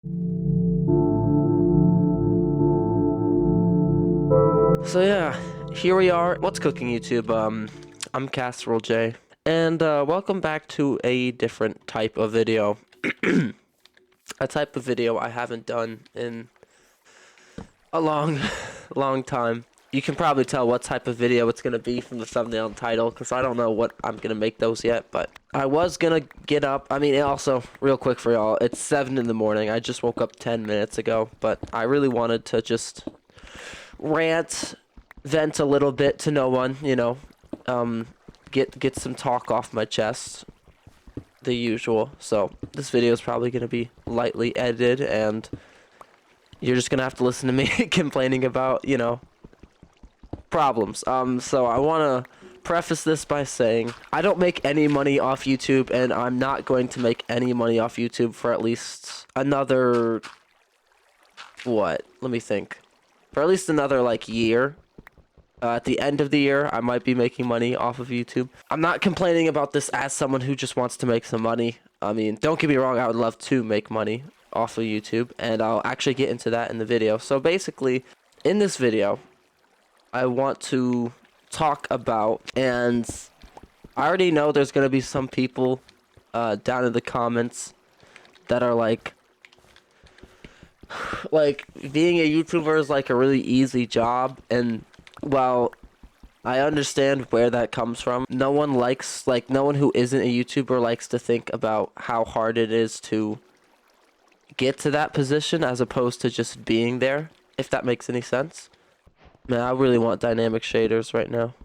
So yeah, here we are. What's cooking, YouTube? I'm Casserole J, and welcome back to a different type of video. A type of video I haven't done in a long, long time. You can probably tell what type of video it's gonna be from the thumbnail and title, because I don't know what I'm gonna make those yet. But I was gonna get up. I mean, also, real quick for y'all, it's 7 in the morning. I just woke up 10 minutes ago, but I really wanted to just rant, vent a little bit to no one, get some talk off my chest, the usual. So this video is probably gonna be lightly edited, and you're just gonna have to listen to me complaining about, problems. So I wanna preface this by saying I don't make any money off YouTube, and I'm not going to make any money off YouTube for at least another, what? Let me think. For at least another, year. At the end of the year, I might be making money off of YouTube. I'm not complaining about this as someone who just wants to make some money. I mean, don't get me wrong, I would love to make money off of YouTube, and I'll actually get into that in the video. So basically, in this video, I want to talk about, and I already know there's going to be some people down in the comments that are like, being a YouTuber is like a really easy job, and well, I understand where that comes from. No one who isn't a YouTuber likes to think about how hard it is to get to that position as opposed to just being there, if that makes any sense. Man, I really want dynamic shaders right now.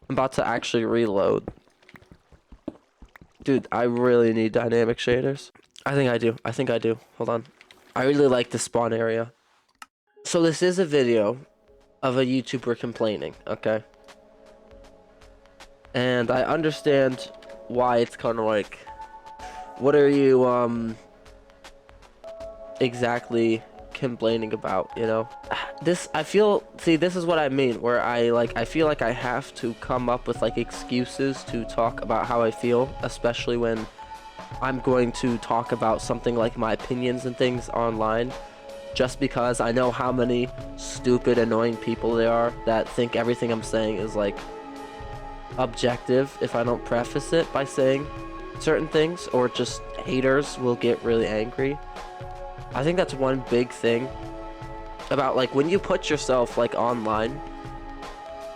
I'm about to actually reload. Dude, I really need dynamic shaders. I think I do. Hold on. I really like the spawn area. So this is a video of a YouTuber complaining, okay? And I understand why it's kind of like, what are you, exactly complaining about, This is what I mean, where I feel like I have to come up with, excuses to talk about how I feel, especially when I'm going to talk about something like my opinions and things online, just because I know how many stupid, annoying people there are that think everything I'm saying is, objective if I don't preface it by saying certain things, or just haters will get really angry. I think that's one big thing about, when you put yourself, online,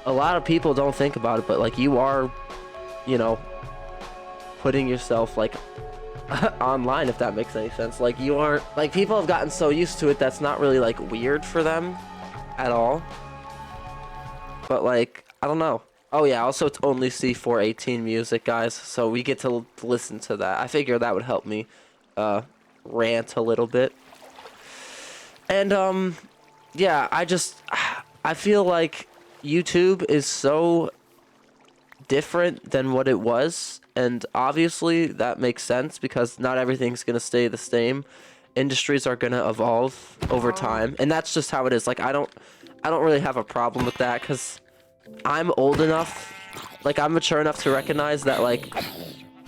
a lot of people don't think about it, but, you are, putting yourself, online, if that makes any sense. You aren't, people have gotten so used to it that's not really, weird for them at all. But, I don't know. Oh, yeah, also it's only C418 music, guys, so we get to listen to that. I figure that would help me, rant a little bit. And, yeah, I feel like YouTube is so different than what it was, and obviously that makes sense because not everything's gonna stay the same. Industries are gonna evolve over time, and that's just how it is. I don't really have a problem with that, because I'm old enough, I'm mature enough to recognize that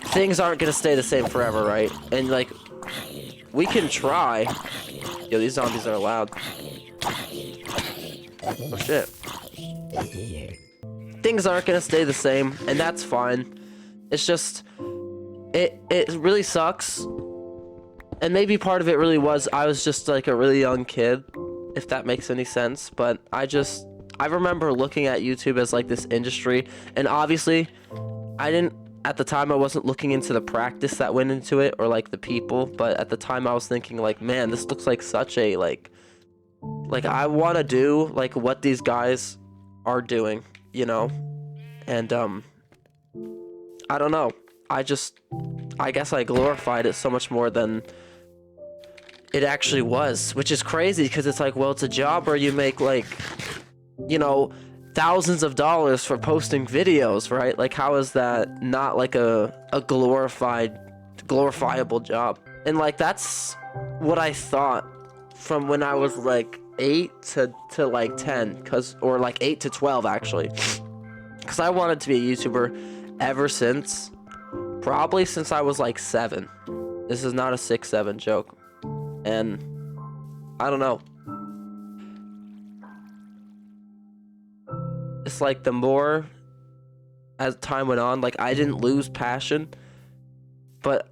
things aren't gonna stay the same forever, right? And we can try. Yo, these zombies are loud. Oh shit. Things aren't gonna stay the same, and that's fine. It's just, it really sucks, and maybe part of it really was I was just a really young kid, if that makes any sense. But I remember looking at YouTube as this industry, and obviously at the time I wasn't looking into the practice that went into it, or the people, but at the time I was thinking man, this looks like such a I want to do what these guys are doing, and I don't know, I guess I glorified it so much more than it actually was, which is crazy, because it's well, it's a job where you make thousands of dollars for posting videos, right? How is that not a glorifiable job? And that's what I thought from when I was 8 to 10, or 8 to 12 actually, because I wanted to be a YouTuber ever since, probably since I was 7. This is not a 6-7 joke. And I don't know. It's like the more as time went on, like I didn't lose passion, but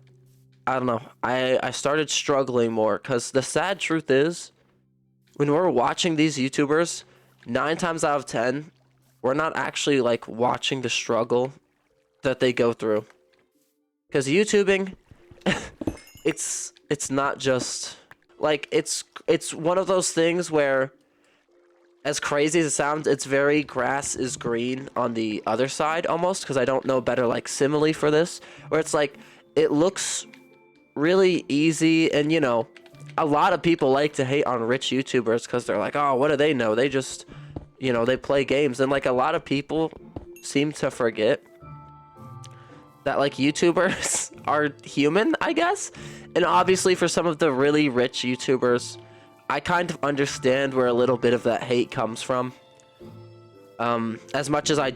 I don't know. I started struggling more because the sad truth is, when we're watching these YouTubers, 9 times out of 10, we're not actually like watching the struggle that they go through. Because YouTubing, it's not just like it's one of those things where, as crazy as it sounds, it's very grass is green on the other side almost, because I don't know a better like simile for this, where it's like it looks really easy, and you know, a lot of people like to hate on rich YouTubers because they're like, oh, what do they know? They just, you know, they play games. And like a lot of people seem to forget that like YouTubers are human, I guess. And obviously for some of the really rich YouTubers, I kind of understand where a little bit of that hate comes from. As much as I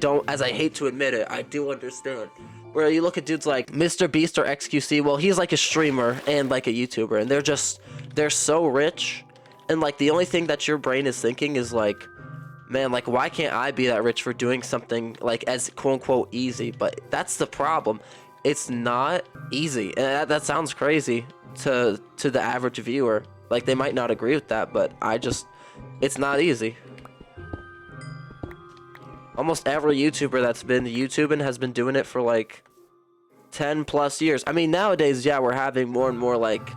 hate to admit it, I do understand. Where you look at dudes like Mr. Beast or XQC, well, he's like a streamer and like a YouTuber, and they're so rich, and like the only thing that your brain is thinking is like, man, like why can't I be that rich for doing something like as quote unquote easy? But that's the problem. It's not easy, and that sounds crazy to the average viewer. Like they might not agree with that, but it's not easy. Almost every YouTuber that's been YouTubing has been doing it for like 10 plus years. I mean, nowadays, yeah, we're having more and more like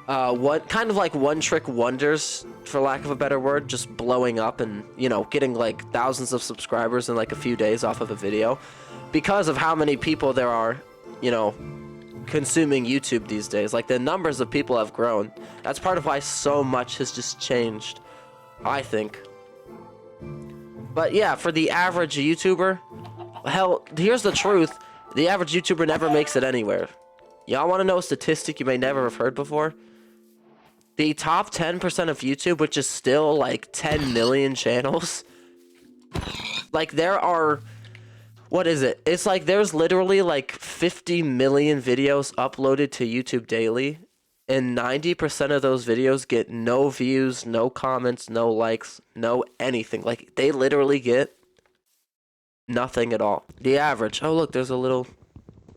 what kind of like one trick wonders, for lack of a better word, just blowing up and, you know, getting like thousands of subscribers in like a few days off of a video because of how many people there are, you know, consuming YouTube these days. Like the numbers of people have grown. That's part of why so much has just changed, I think. But yeah, for the average YouTuber, hell, here's the truth. The average YouTuber never makes it anywhere. Y'all want to know a statistic you may never have heard before? The top 10% of YouTube, which is still like 10 million channels, like there are, what is it? It's like there's literally like 50 million videos uploaded to YouTube daily, and 90% of those videos get no views, no comments, no likes, no anything. Like they literally get nothing at all. The average. Oh, look, there's a little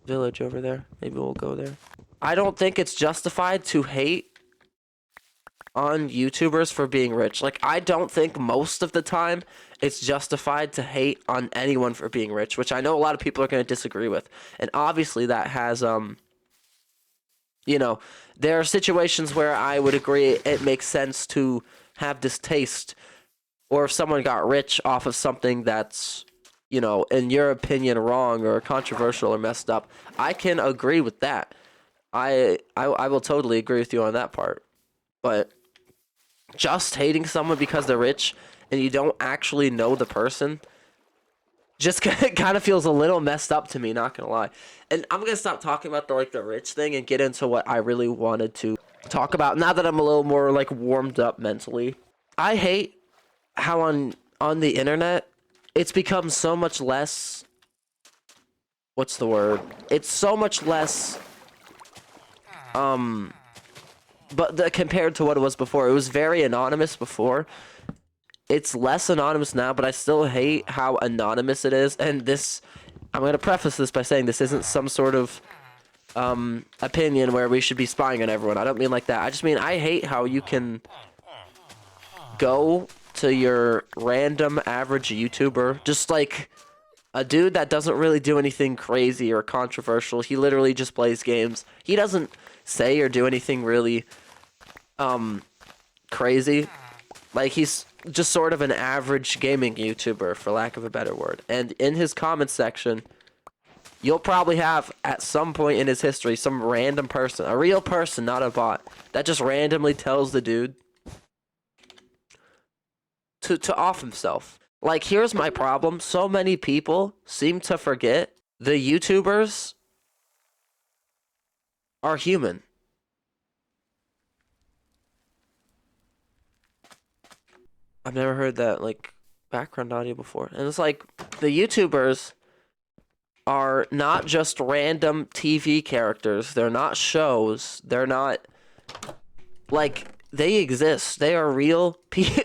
village over there. Maybe we'll go there. I don't think it's justified to hate on YouTubers for being rich. Like, I don't think most of the time it's justified to hate on anyone for being rich, which I know a lot of people are going to disagree with. And obviously that has, you know, there are situations where I would agree it makes sense to have distaste, or if someone got rich off of something that's, you know, in your opinion, wrong or controversial or messed up, I can agree with that. I will totally agree with you on that part. But just hating someone because they're rich and you don't actually know the person just kind of feels a little messed up to me, not gonna lie. And I'm gonna stop talking about the rich thing and get into what I really wanted to talk about now that I'm a little more like warmed up mentally. I hate how on the internet it's become so much less, what's the word? It's so much less compared to what it was before. It was very anonymous before. It's less anonymous now, but I still hate how anonymous it is. And this, I'm going to preface this by saying this isn't some sort of opinion where we should be spying on everyone. I don't mean like that. I just mean I hate how you can go to your random average YouTuber, just like a dude that doesn't really do anything crazy or controversial. He literally just plays games. He doesn't say or do anything really crazy. Like, he's just sort of an average gaming YouTuber, for lack of a better word. And in his comment section, you'll probably have, at some point in his history, some random person, a real person, not a bot, that just randomly tells the dude to off himself. Like, here's my problem. So many people seem to forget the YouTubers are human. I've never heard that, like, background audio before. And it's like, the YouTubers are not just random TV characters. They're not shows. They're not like they exist. They are real.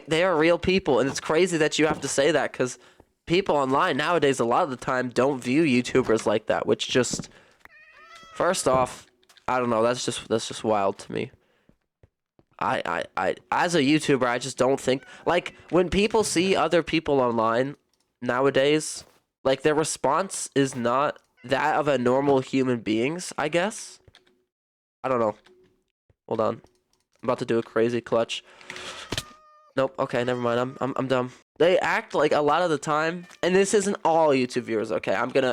They are real people, and it's crazy that you have to say that because people online nowadays a lot of the time don't view YouTubers like that, which just first off, I don't know. That's just wild to me. I as a YouTuber, I just don't think like when people see other people online nowadays, like their response is not that of a normal human beings, I guess. I don't know. Hold on. I'm about to do a crazy clutch. Nope. Okay, never mind. I'm dumb. They act like a lot of the time, and this isn't all YouTube viewers, okay? I'm doing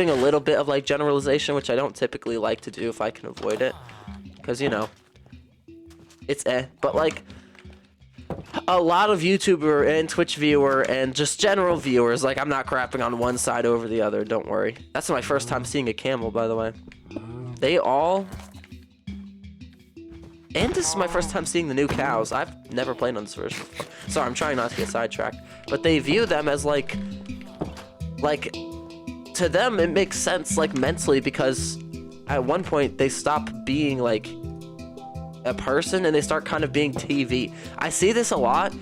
a little bit of like generalization, which I don't typically like to do if I can avoid it. Cause you know, it's but like a lot of YouTuber and Twitch viewer and just general viewers, like I'm not crapping on one side over the other, don't worry. That's my first time seeing a camel, by the way. They all, and this is my first time seeing the new cows. I've never played on this version before. Sorry, I'm trying not to get sidetracked. But they view them as like to them it makes sense like mentally because at one point they stop being like a person and they start kind of being TV. I see this a lot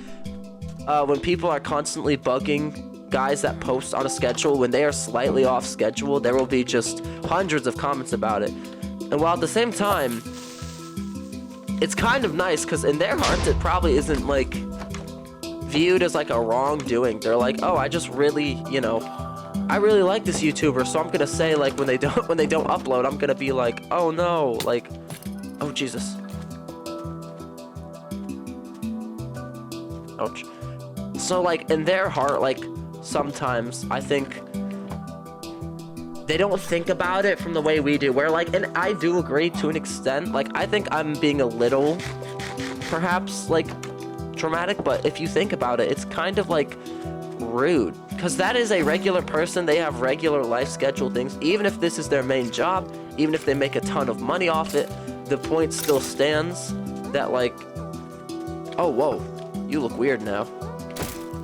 when people are constantly bugging guys that post on a schedule. When they are slightly off schedule, there will be just hundreds of comments about it. And while at the same time, it's kind of nice because in their hearts it probably isn't like viewed as like a wrongdoing. They're like, oh, I just really, you know, I really like this YouTuber, so I'm gonna say like when they don't upload, I'm gonna be like, oh no, like, oh Jesus. Ouch. So like in their heart, like sometimes I think they don't think about it from the way we do, where like, and I do agree to an extent, like I think I'm being a little perhaps like dramatic, but if you think about it, it's kind of like rude because that is a regular person. They have regular life schedule things. Even if this is their main job, even if they make a ton of money off it, the point still stands that like, oh whoa, you look weird now.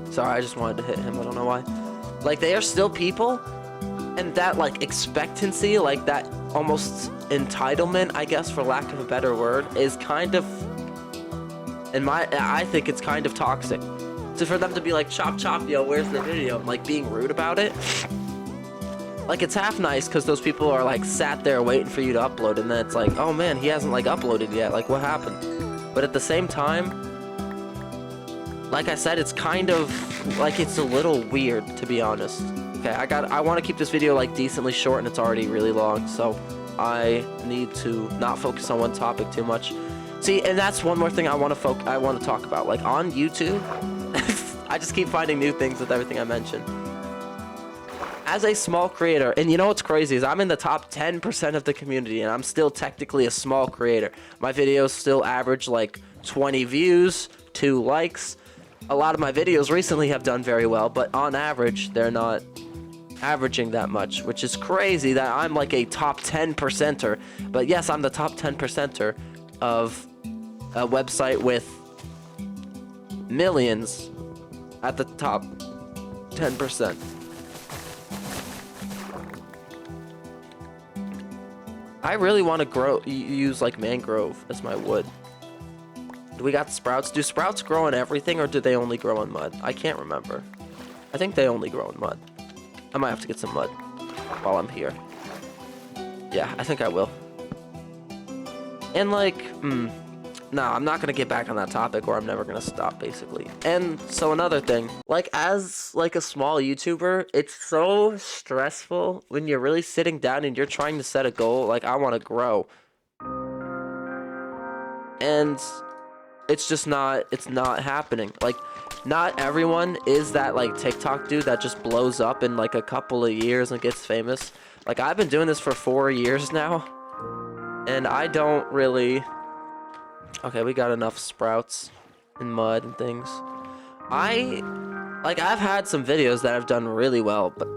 Sorry, I just wanted to hit him. I don't know why. Like they are still people, and that like expectancy, like that almost entitlement, I guess for lack of a better word, is kind of I think it's kind of toxic. So for them to be like, chop chop, yo, where's the video? And like being rude about it. Like it's half nice because those people are like sat there waiting for you to upload, and then it's like, oh man, he hasn't like uploaded yet. Like what happened? But at the same time, like I said, it's kind of like it's a little weird to be honest. Okay, I want to keep this video like decently short, and it's already really long, so I need to not focus on one topic too much. See, and that's one more thing I want to talk about. Like on YouTube, I just keep finding new things with everything I mention. As a small creator, and you know what's crazy is I'm in the top 10% of the community, and I'm still technically a small creator. My videos still average like 20 views, 2 likes. A lot of my videos recently have done very well, but on average, they're not averaging that much, which is crazy that I'm like a top 10%er. But yes, I'm the top 10%er of a website with millions at the top 10%. I really want to use like mangrove as my wood. Do we got sprouts? Do sprouts grow in everything, or do they only grow in mud? I can't remember. I think they only grow in mud. I might have to get some mud while I'm here. Yeah, I think I will. And like, no, I'm not gonna get back on that topic, or I'm never gonna stop, basically. And so another thing, like as like a small YouTuber, it's so stressful when you're really sitting down and you're trying to set a goal. Like I want to grow, and it's just not. It's not happening. Like, not everyone is that like TikTok dude that just blows up in like a couple of years and gets famous. Like I've been doing this for 4 years now, and I don't really. Okay, we got enough sprouts and mud and things. I've had some videos that have done really well, but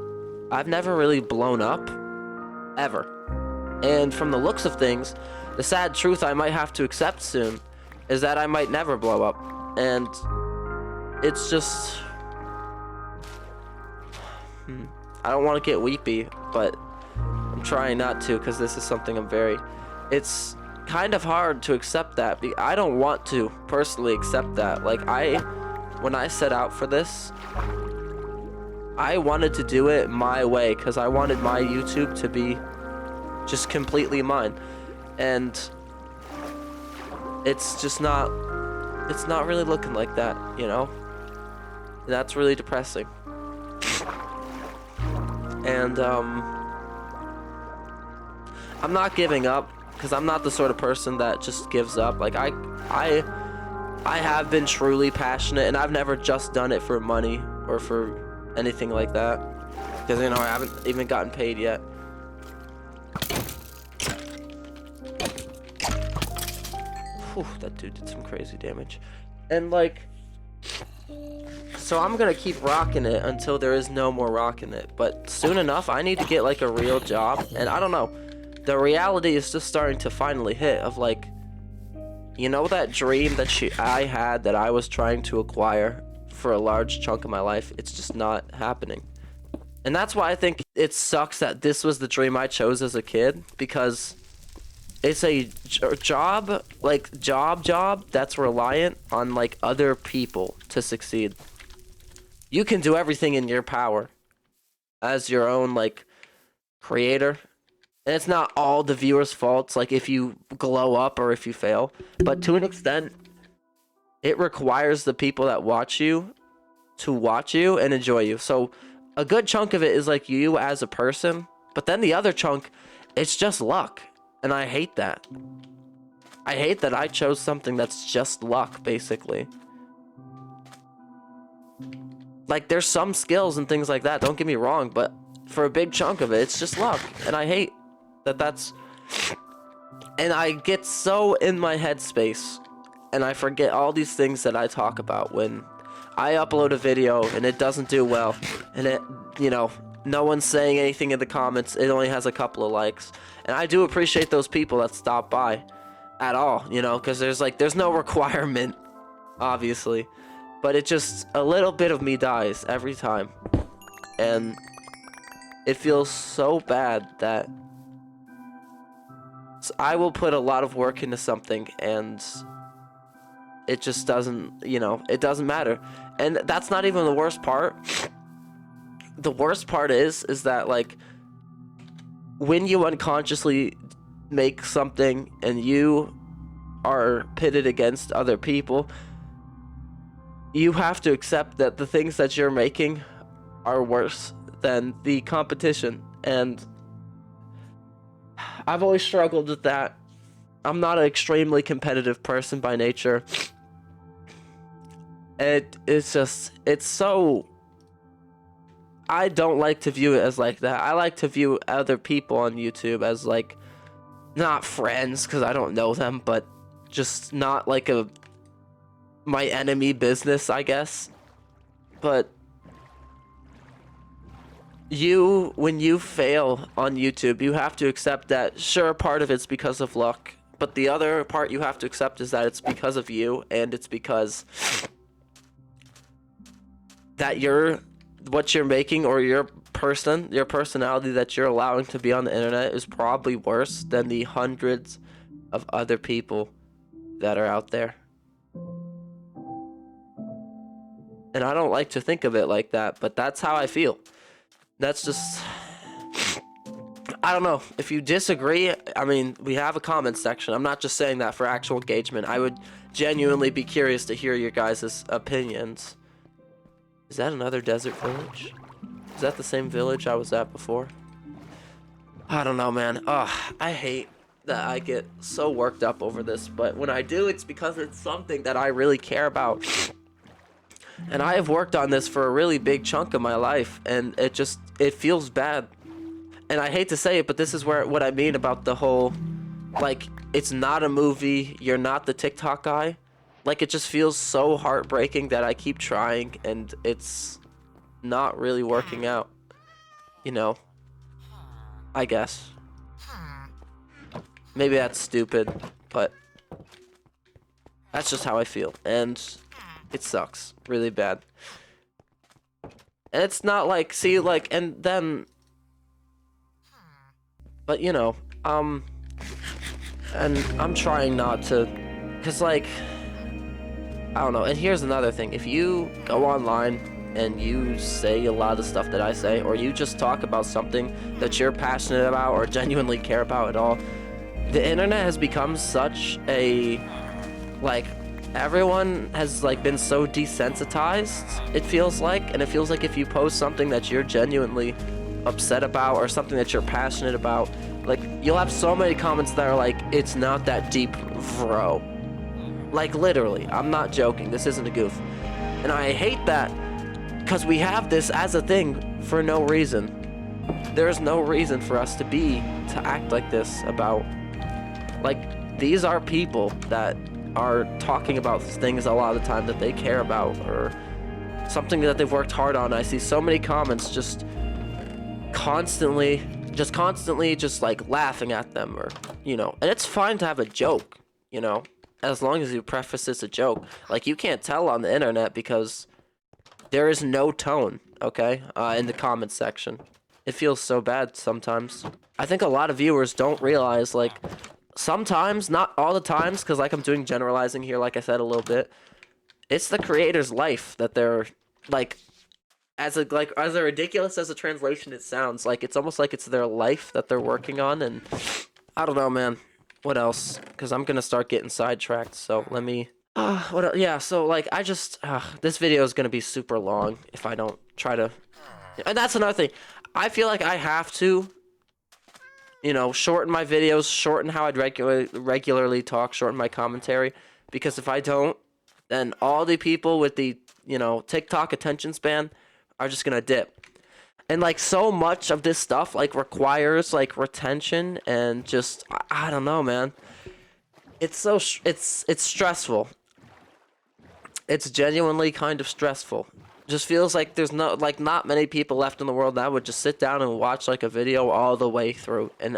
I've never really blown up, ever. And from the looks of things, the sad truth I might have to accept soon is that I might never blow up. And it's just... I don't want to get weepy, but I'm trying not to, because this is something it's kind of hard to accept that. I don't want to personally accept that. Like, when I set out for this, I wanted to do it my way, because I wanted my YouTube to be just completely mine. And it's just not really looking like that, you know? And that's really depressing. And I'm not giving up, because I'm not the sort of person that just gives up. Like, I have been truly passionate, and I've never just done it for money or for anything like that, because, you know, I haven't even gotten paid yet. Whew, that dude did some crazy damage. And, like, so I'm gonna keep rocking it until there is no more rocking it. But soon enough, I need to get, like, a real job. And I don't know, the reality is just starting to finally hit of, like, you know, that dream that I had that I was trying to acquire for a large chunk of my life, it's just not happening. And that's why I think it sucks that this was the dream I chose as a kid, because it's a job that's reliant on, like, other people to succeed. You can do everything in your power as your own, like, creator. And it's not all the viewers' faults, like, if you glow up or if you fail. But to an extent, it requires the people that watch you to watch you and enjoy you. So a good chunk of it is, like, you as a person. But then the other chunk, it's just luck. And I hate that. I hate that I chose something that's just luck, basically. Like, there's some skills and things like that, don't get me wrong, but for a big chunk of it, it's just luck. And I hate that's... And I get so in my headspace, and I forget all these things that I talk about when I upload a video and it doesn't do well, and it, you know, no one's saying anything in the comments, it only has a couple of likes. And I do appreciate those people that stop by at all, you know, because there's no requirement, obviously. But it just, a little bit of me dies every time. And it feels so bad that I will put a lot of work into something and it just doesn't, you know, it doesn't matter. And that's not even the worst part. The worst part is that, like, when you unconsciously make something and you are pitted against other people, you have to accept that the things that you're making are worse than the competition. And I've always struggled with that. I'm not an extremely competitive person by nature. It's so... I don't like to view it as like that. I like to view other people on YouTube as, like, not friends, because I don't know them, but just not like my enemy business, I guess. But when you fail on YouTube, you have to accept that, sure, part of it's because of luck, but the other part you have to accept is that it's because of you, and it's because that what you're making, or your personality that you're allowing to be on the internet is probably worse than the hundreds of other people that are out there. And I don't like to think of it like that, but that's how I feel. That's just... I don't know. If you disagree, I mean, we have a comment section. I'm not just saying that for actual engagement. I would genuinely be curious to hear your guys' opinions. Is that another desert village? Is that the same village I was at before? I don't know, man. Ugh, I hate that I get so worked up over this, but when I do, it's because it's something that I really care about. And I have worked on this for a really big chunk of my life, and it feels bad. And I hate to say it, but this is what I mean about the whole, like, it's not a movie, you're not the TikTok guy. Like, it just feels so heartbreaking that I keep trying, and it's not really working out. You know? I guess. Maybe that's stupid, but that's just how I feel. And it sucks really bad. And it's not like, see, like, and then, but you know, and I'm trying not to, cause like, I don't know. And here's another thing: if you go online and you say a lot of stuff that I say, or you just talk about something that you're passionate about or genuinely care about at all, the internet has become such a, like, everyone has like been so desensitized, it feels like. And it feels like if you post something that you're genuinely upset about or something that you're passionate about, like, you'll have so many comments that are like, it's not that deep, bro. Like, literally, I'm not joking, this isn't a goof. And I hate that, because we have this as a thing for no reason. There's no reason for us to act like this about, like, these are people that are talking about things a lot of the time that they care about, or something that they've worked hard on. I see so many comments just constantly just like laughing at them, or, you know, and it's fine to have a joke, you know, as long as you preface it's a joke. Like, you can't tell on the internet because there is no tone, okay, in the comment section. It feels so bad sometimes. I think a lot of viewers don't realize, like, sometimes, not all the times, because, like, I'm doing generalizing here, like I said a little bit, it's the creator's life that they're, like, as ridiculous as a translation it sounds, like, it's almost like it's their life that they're working on. And I don't know, man. What else? Because I'm gonna start getting sidetracked, so let me... what else? Yeah, so, like, I just... this video is gonna be super long if I don't try to... And that's another thing. I feel like I have to, you know, shorten my videos, shorten how I'd regularly talk, shorten my commentary, because if I don't, then all the people with the, you know, TikTok attention span are just gonna dip. And, like, so much of this stuff, like, requires, like, retention, and just, I don't know, man. It's so, it's stressful. It's genuinely kind of stressful. Just feels like there's not many people left in the world that would just sit down and watch, like, a video all the way through. And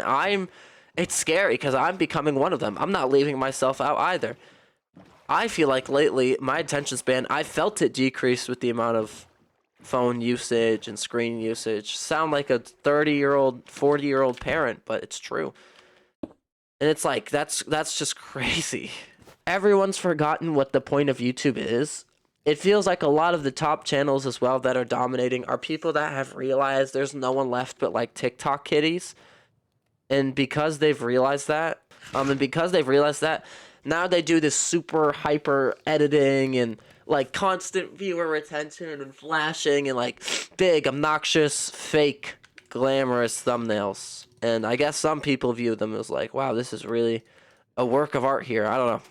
it's scary, because I'm becoming one of them. I'm not leaving myself out either. I feel like lately, my attention span, I felt it decrease with the amount of phone usage and screen usage. Sound like a 30-year-old, 40-year-old parent, but it's true. And it's like, that's just crazy. Everyone's forgotten what the point of YouTube is. It feels like a lot of the top channels as well that are dominating are people that have realized there's no one left but, like, TikTok kitties. And because they've realized that, now they do this super hyper editing and, like, constant viewer retention and flashing and, like, big, obnoxious, fake, glamorous thumbnails. And I guess some people view them as like, wow, this is really a work of art here. I don't know.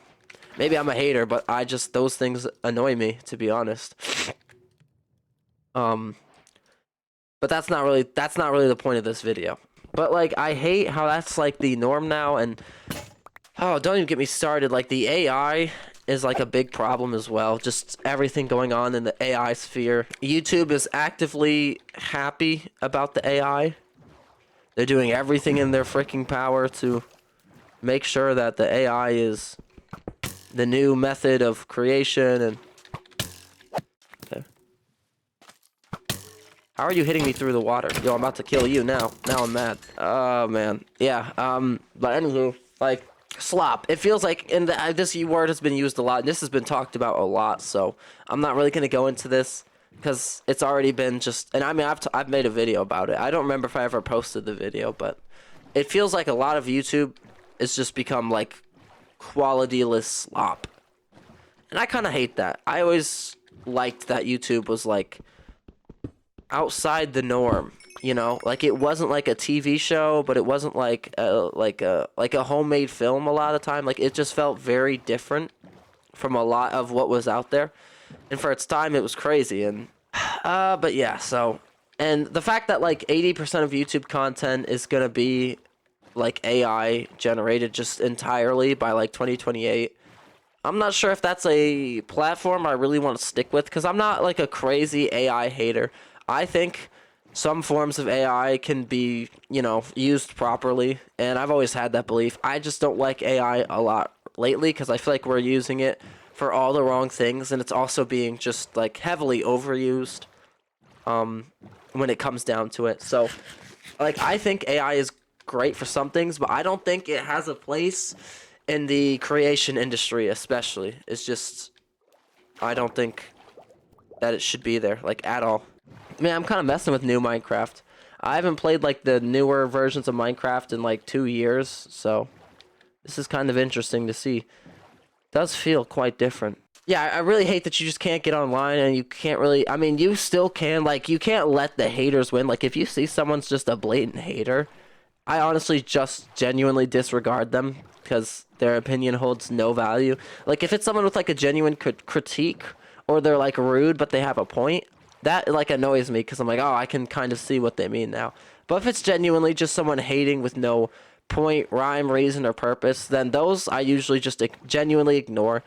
Maybe I'm a hater, but those things annoy me, to be honest. But that's not really the point of this video. But, like, I hate how that's, like, the norm now. And oh, don't even get me started. Like, the AI is, like, a big problem as well. Just everything going on in the AI sphere. YouTube is actively happy about the AI. They're doing everything in their freaking power to make sure that the AI is the new method of creation. And okay. How are you hitting me through the water? Yo, I'm about to kill you now. Now I'm mad. Oh, man. Yeah, but anywho, like, slop. It feels like this word has been used a lot, and this has been talked about a lot, so I'm not really going to go into this, because it's already been just... And I mean, I've made a video about it. I don't remember if I ever posted the video, but it feels like a lot of YouTube has just become, like, qualityless slop. And I kind of hate that. I always liked that YouTube was, like, outside the norm, you know? Like, it wasn't like a TV show, but it wasn't like a homemade film a lot of the time. Like, it just felt very different from a lot of what was out there. And for its time, it was crazy. And but yeah, so... And the fact that, like, 80% of YouTube content is gonna be, like, AI generated just entirely by, like, 2028. I'm not sure if that's a platform I really want to stick with, because I'm not, like, a crazy AI hater. I think some forms of AI can be, you know, used properly, and I've always had that belief. I just don't like AI a lot lately, because I feel like we're using it for all the wrong things, and it's also being just, like, heavily overused. when it comes down to it. So, like, I think AI is great for some things, but I don't think it has a place in the creation industry, especially. It's just, I don't think that it should be there, like, at all. Man, I'm kind of messing with new Minecraft. I haven't played, like, the newer versions of Minecraft in, like, 2 years, so this is kind of interesting to see. It does feel quite different. Yeah, I really hate that you just can't get online and you can't really... I mean, you still can, like, you can't let the haters win. Like, if you see someone's just a blatant hater, I honestly just genuinely disregard them because their opinion holds no value. Like, if it's someone with, like, a genuine critique or they're, like, rude but they have a point, that, like, annoys me because I'm like, oh, I can kind of see what they mean now. But if it's genuinely just someone hating with no point, rhyme, reason, or purpose, then those I usually just genuinely ignore.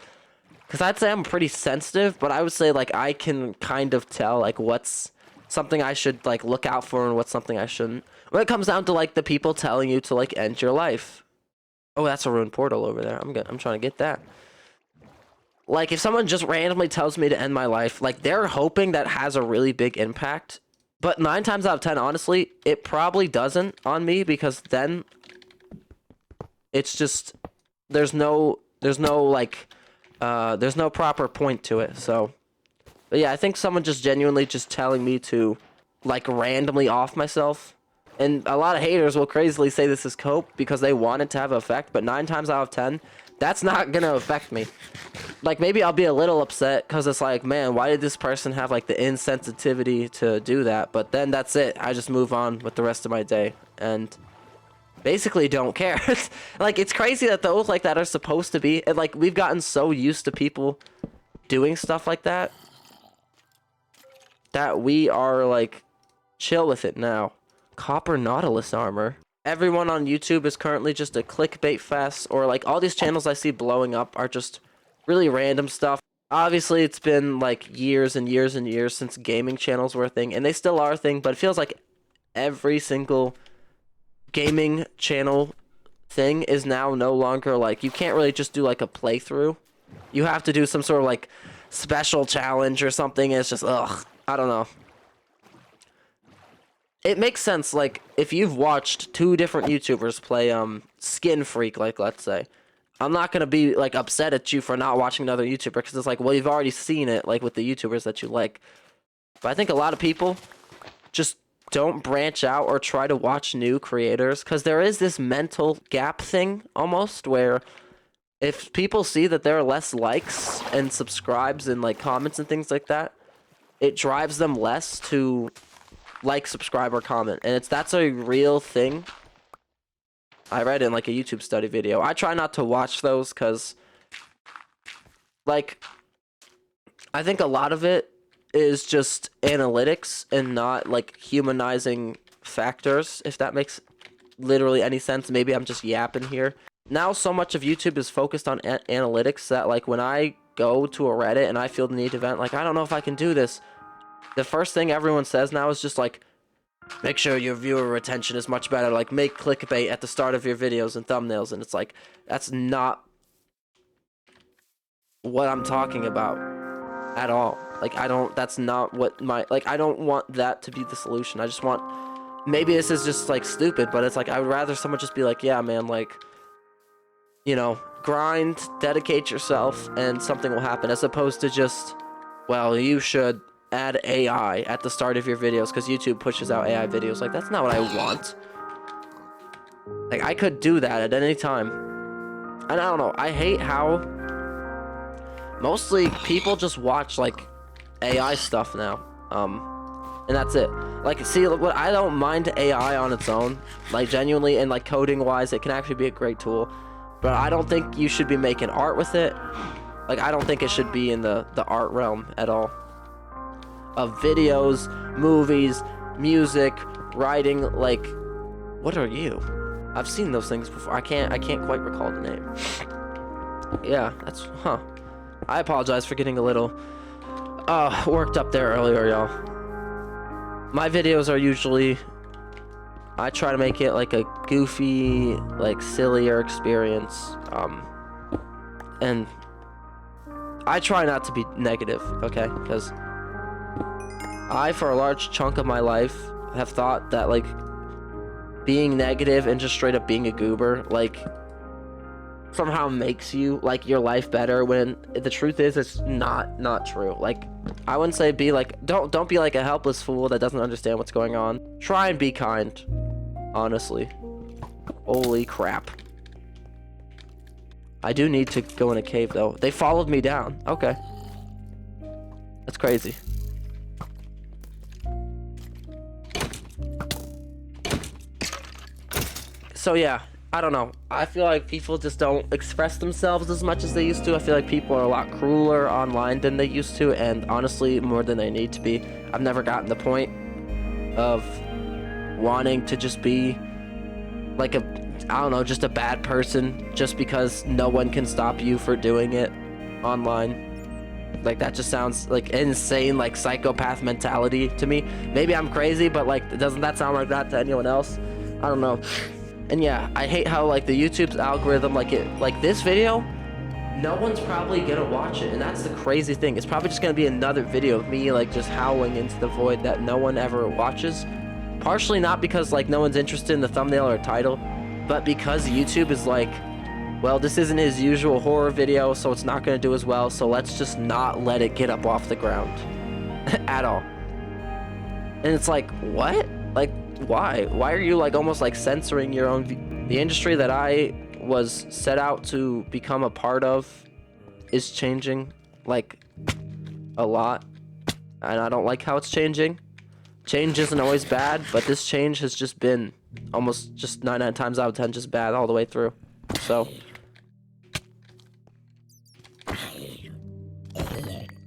Because I'd say I'm pretty sensitive, but I would say, like, I can kind of tell, like, what's something I should, like, look out for and what's something I shouldn't. When it comes down to, like, the people telling you to, like, end your life. Oh, that's a ruined portal over there. I'm trying to get that. Like, if someone just randomly tells me to end my life, like, they're hoping that has a really big impact. But 9 times out of 10, honestly, it probably doesn't on me because then it's just, there's no proper point to it. So, but yeah, I think someone just genuinely just telling me to, like, randomly off myself. And a lot of haters will crazily say this is cope because they want it to have an effect, but 9 times out of 10, that's not gonna affect me. Like, maybe I'll be a little upset because it's like, man, why did this person have, like, the insensitivity to do that? But then that's it. I just move on with the rest of my day and basically don't care. Like, it's crazy that those like that are supposed to be, and, like, we've gotten so used to people doing stuff like that that we are, like, chill with it now. Copper Nautilus armor. Everyone on YouTube is currently just a clickbait fest, or, like, all these channels I see blowing up are just really random stuff. Obviously, it's been, like, years and years and years since gaming channels were a thing, and they still are a thing, but it feels like every single gaming channel thing is now no longer, like, you can't really just do, like, a playthrough. You have to do some sort of, like, special challenge or something. It's just, ugh, I don't know. It makes sense, like, if you've watched 2 different YouTubers play, Skin Freak, like, let's say, I'm not gonna be, like, upset at you for not watching another YouTuber, because it's like, well, you've already seen it, like, with the YouTubers that you like. But I think a lot of people just don't branch out or try to watch new creators, because there is this mental gap thing, almost, where if people see that there are less likes and subscribes and, like, comments and things like that, it drives them less to like, subscribe, or comment. And that's a real thing. I read in, like, a YouTube study video. I try not to watch those because, like, I think a lot of it is just analytics and not, like, humanizing factors, if that makes literally any sense. Maybe I'm just yapping here. Now so much of YouTube is focused on analytics that, like, when I go to a Reddit and I feel the need to vent, like, I don't know if I can do this, the first thing everyone says now is just, like, make sure your viewer retention is much better. Like, make clickbait at the start of your videos and thumbnails. And it's like, that's not what I'm talking about at all. Like, that's not what I don't want that to be the solution. I just want, maybe this is just, like, stupid, but it's like, I would rather someone just be like, yeah, man, like, you know, grind, dedicate yourself, and something will happen, as opposed to just, well, you should add AI at the start of your videos because YouTube pushes out AI videos. Like, that's not what I want. Like, I could do that at any time. And I don't know, I hate how mostly people just watch, like, AI stuff now. And that's it. Like, see, what, I don't mind AI on its own. Like, genuinely, and, like, coding wise, it can actually be a great tool. But I don't think you should be making art with it. Like, I don't think it should be in the art realm at all. Of videos, movies, music, writing, like, what are you? I've seen those things before. I can't quite recall the name. Yeah, that's, I apologize for getting a little worked up there earlier, y'all. My videos are usually, I try to make it like a goofy, like, sillier experience. And I try not to be negative, okay? Because I, for a large chunk of my life, have thought that, like, being negative and just straight up being a goober, like, somehow makes you, like, your life better, when the truth is it's not true. Like, I wouldn't say be like, don't be like a helpless fool that doesn't understand what's going on. Try and be kind, honestly. Holy crap. I do need to go in a cave, though. They followed me down. Okay. That's crazy. So yeah, I don't know. I feel like people just don't express themselves as much as they used to. I feel like people are a lot crueler online than they used to, and honestly, more than they need to be. I've never gotten the point of wanting to just be like I don't know, just a bad person just because no one can stop you for doing it online. Like, that just sounds like insane, like psychopath mentality to me. Maybe I'm crazy, but like, doesn't that sound like that to anyone else? I don't know. And yeah, I hate how like the YouTube's algorithm, like this video, no one's probably gonna watch it, and that's the crazy thing. It's probably just gonna be another video of me like just howling into the void that no one ever watches. Partially not because like no one's interested in the thumbnail or title, but because YouTube is like, well, this isn't his usual horror video, so it's not gonna do as well, so let's just not let it get up off the ground at all. And it's like, what? Like, why are you like almost like censoring your own the industry that I was set out to become a part of is changing like a lot, and I don't like how it's changing. Change isn't always bad, but this change has just been almost just 9 times out of 10 just bad all the way through. So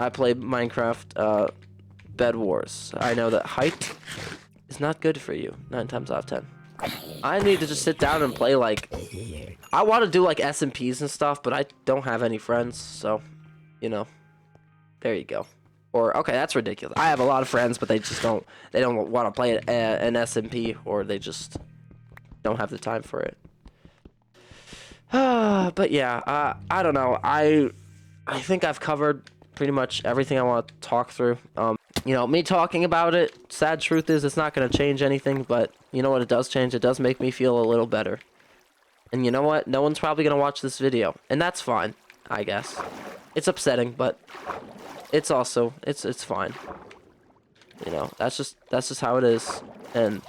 I play Minecraft Bed Wars. I know that height is not good for you 9 times out of 10. I need to just sit down and play, like, I want to do like SMPs and stuff, but I don't have any friends, so, you know, there you go. Or, okay, that's ridiculous. I have a lot of friends, but they don't want to play an SMP, or they just don't have the time for it. But yeah, I don't know. I think I've covered pretty much everything I want to talk through. You know, me talking about it, sad truth is it's not going to change anything, but you know what it does change? It does make me feel a little better. And you know what? No one's probably going to watch this video, and that's fine, I guess. It's upsetting, but it's also, it's fine. You know, that's just how it is. And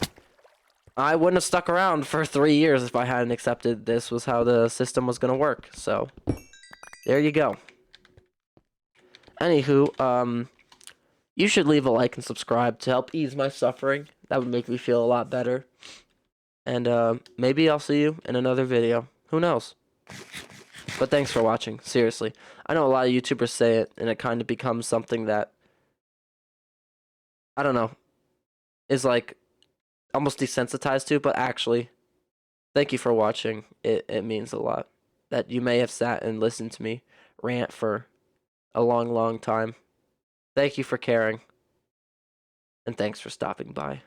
I wouldn't have stuck around for 3 years if I hadn't accepted this was how the system was going to work. So, there you go. Anywho, you should leave a like and subscribe to help ease my suffering. That would make me feel a lot better. And maybe I'll see you in another video. Who knows? But thanks for watching. Seriously. I know a lot of YouTubers say it, and it kind of becomes something that, I don't know, is like almost desensitized to, but actually, thank you for watching. It means a lot that you may have sat and listened to me rant for a long time. Thank you for caring, and thanks for stopping by.